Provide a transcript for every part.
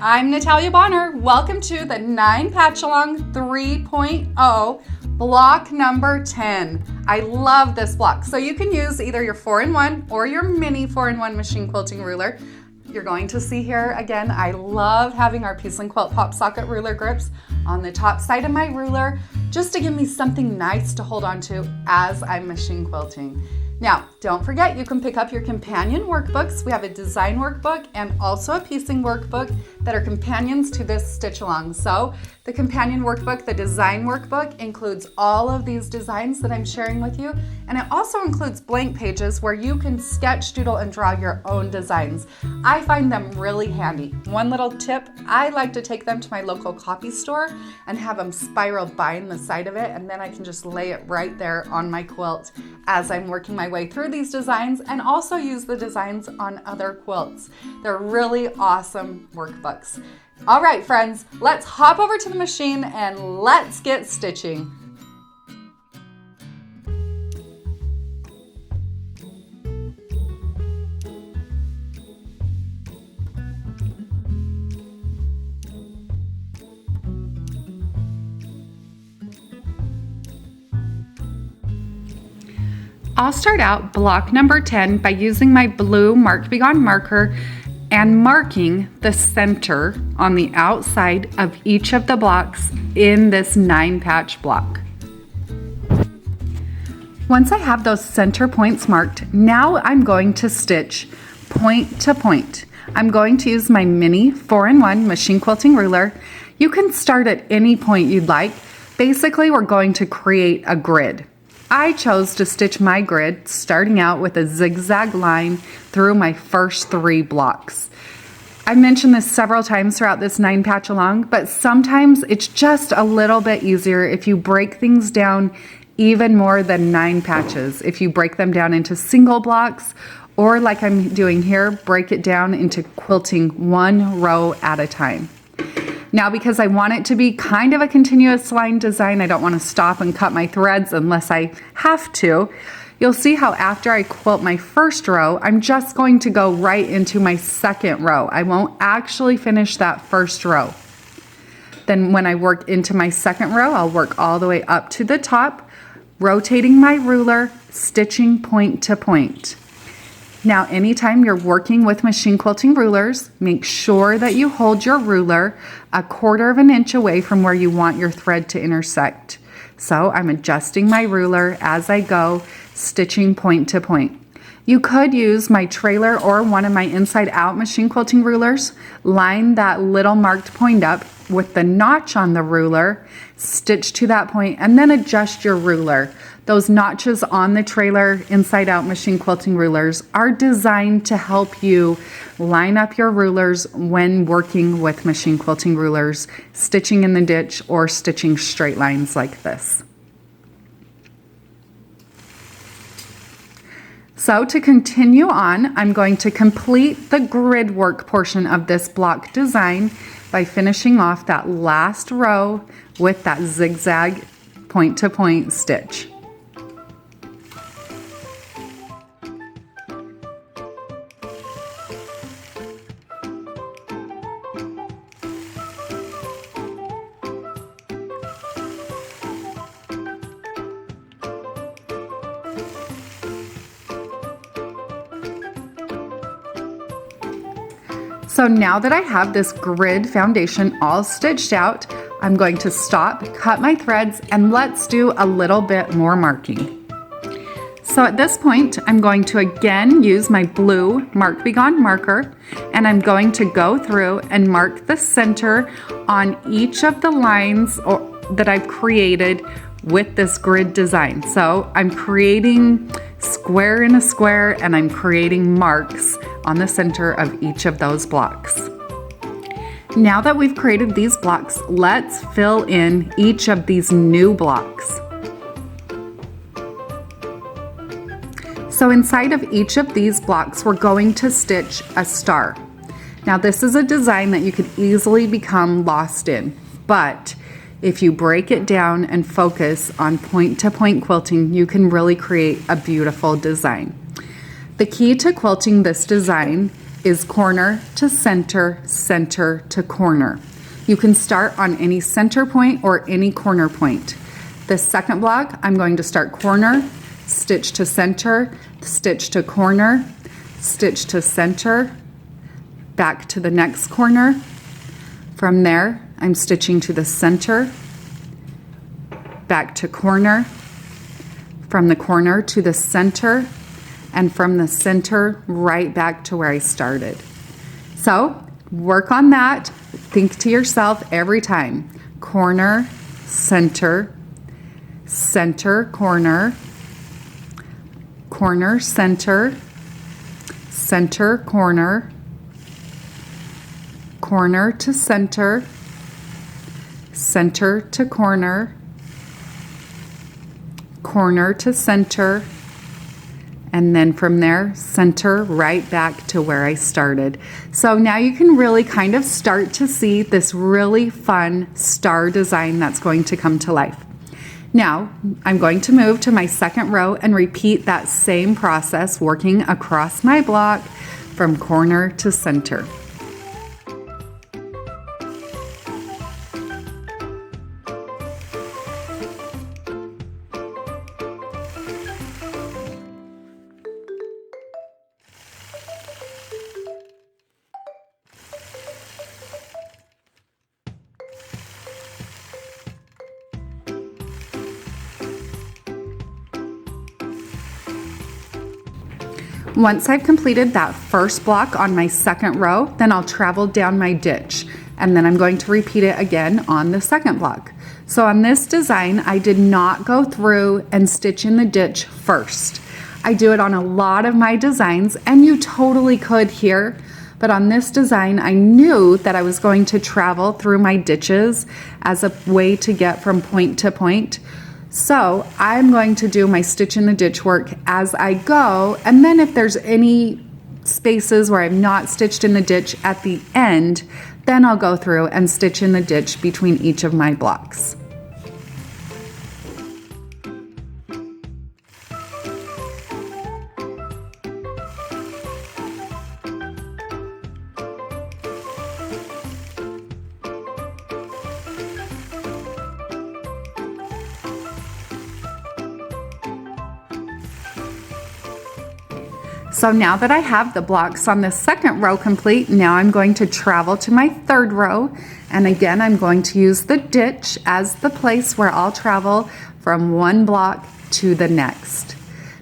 I'm Natalia Bonner. Welcome to the 9 Patchalong 3.0 block number 10. I love this block. So you can use either your 4-in-1 or your mini 4-in-1 machine quilting ruler. You're going to see here again, I love having our Peace and Quilt pop socket ruler grips on the top side of my ruler just to give me something nice to hold on to as I'm machine quilting. Now, don't forget you can pick up your companion workbooks. We have a design workbook and also a piecing workbook that are companions to this stitch along. So the companion workbook, the design workbook, includes all of these designs that I'm sharing with you. And it also includes blank pages where you can sketch, doodle, and draw your own designs. I find them really handy. One little tip, I like to take them to my local copy store and have them spiral bind the side of it, and then I can just lay it right there on my quilt as I'm working my way through these designs, and also use the designs on other quilts. They're really awesome workbooks. All right, friends, let's hop over to the machine and let's get stitching. I'll start out block number 10 by using my blue Mark Be Gone marker and marking the center on the outside of each of the blocks in this 9-patch block. Once I have those center points marked, now I'm going to stitch point to point. I'm going to use my mini 4-in-1 machine quilting ruler. You can start at any point you'd like. Basically, we're going to create a grid. I chose to stitch my grid starting out with a zigzag line through my first 3 blocks. I've mentioned this several times throughout this 9 patch along, but sometimes it's just a little bit easier if you break things down even more than 9 patches. If you break them down into single blocks, or like I'm doing here, break it down into quilting 1 row at a time. Now, because I want it to be kind of a continuous line design, I don't want to stop and cut my threads unless I have to. You'll see how after I quilt my first row, I'm just going to go right into my second row. I won't actually finish that first row. Then when I work into my second row, I'll work all the way up to the top, rotating my ruler, stitching point to point. Now, anytime you're working with machine quilting rulers, make sure that you hold your ruler 1/4 of an inch away from where you want your thread to intersect. So I'm adjusting my ruler as I go, stitching point to point. You could use my trailer or one of my inside out machine quilting rulers, line that little marked point up with the notch on the ruler, stitch to that point, and then adjust your ruler. Those notches on the trailer inside out machine quilting rulers are designed to help you line up your rulers when working with machine quilting rulers, stitching in the ditch or stitching straight lines like this. So to continue on, I'm going to complete the grid work portion of this block design by finishing off that last row with that zigzag point to point stitch. So now that I have this grid foundation all stitched out, I'm going to stop, cut my threads, and let's do a little bit more marking. So at this point, I'm going to again use my blue Mark Be Gone marker, and I'm going to go through and mark the center on each of the lines that I've created with this grid design. So I'm creating square in a square, and I'm creating marks on the center of each of those blocks. Now that we've created these blocks, let's fill in each of these new blocks. So inside of each of these blocks, we're going to stitch a star. Now this is a design that you could easily become lost in, but if you break it down and focus on point-to-point quilting, you can really create a beautiful design. The key to quilting this design is corner to center, center to corner. You can start on any center point or any corner point. The second block, I'm going to start corner, stitch to center, stitch to corner, stitch to center, back to the next corner. From there, I'm stitching to the center, back to corner, from the corner to the center, and from the center right back to where I started. So work on that. Think to yourself every time. Corner, center, center, corner, corner, center, center, corner, corner to center, center to corner, corner to center, and then from there, center right back to where I started. So now you can really kind of start to see this really fun star design that's going to come to life. Now, I'm going to move to my second row and repeat that same process, working across my block from corner to center. Once I've completed that first block on my second row, then I'll travel down my ditch, and then I'm going to repeat it again on the second block. So on this design, I did not go through and stitch in the ditch first. I do it on a lot of my designs, and you totally could here, but on this design, I knew that I was going to travel through my ditches as a way to get from point to point. So I'm going to do my stitch in the ditch work as I go, and then if there's any spaces where I've not stitched in the ditch at the end, then I'll go through and stitch in the ditch between each of my blocks. So now that I have the blocks on the second row complete, now I'm going to travel to my third row. And again, I'm going to use the ditch as the place where I'll travel from one block to the next.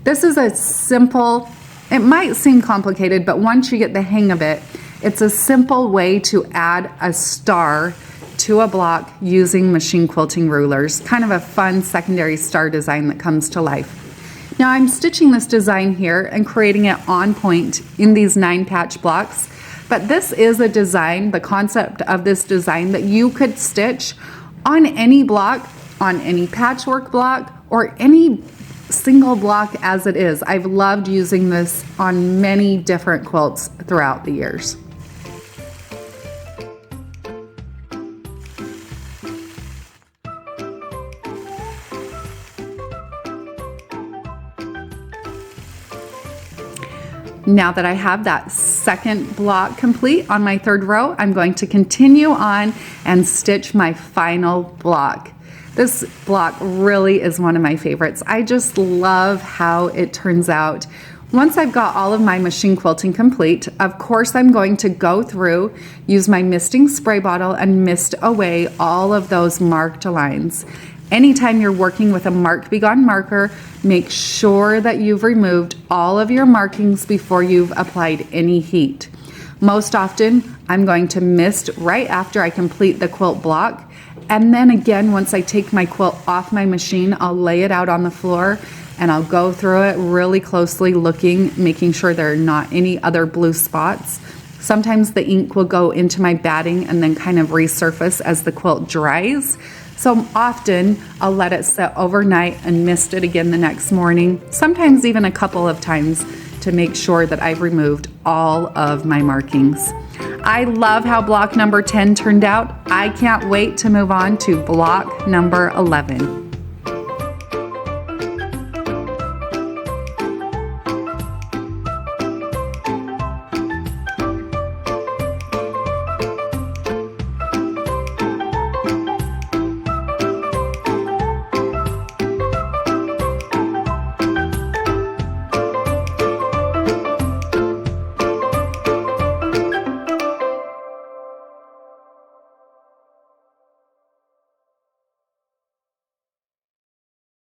This is a simple, it might seem complicated, but once you get the hang of it, it's a simple way to add a star to a block using machine quilting rulers. Kind of a fun secondary star design that comes to life. Now I'm stitching this design here and creating it on point in these 9 patch blocks, but this is a design, the concept of this design, that you could stitch on any block, on any patchwork block, or any single block as it is. I've loved using this on many different quilts throughout the years. Now that I have that second block complete on my third row, I'm going to continue on and stitch my final block. This block really is one of my favorites. I just love how it turns out. Once I've got all of my machine quilting complete, of course I'm going to go through, use my misting spray bottle and mist away all of those marked lines. Anytime you're working with a Mark Be Gone marker, make sure that you've removed all of your markings before you've applied any heat. Most often, I'm going to mist right after I complete the quilt block, and then again, once I take my quilt off my machine, I'll lay it out on the floor and I'll go through it really closely looking, making sure there are not any other blue spots. Sometimes the ink will go into my batting and then kind of resurface as the quilt dries. So often I'll let it sit overnight and mist it again the next morning, sometimes even a couple of times, to make sure that I've removed all of my markings. I love how block number 10 turned out. I can't wait to move on to block number 11.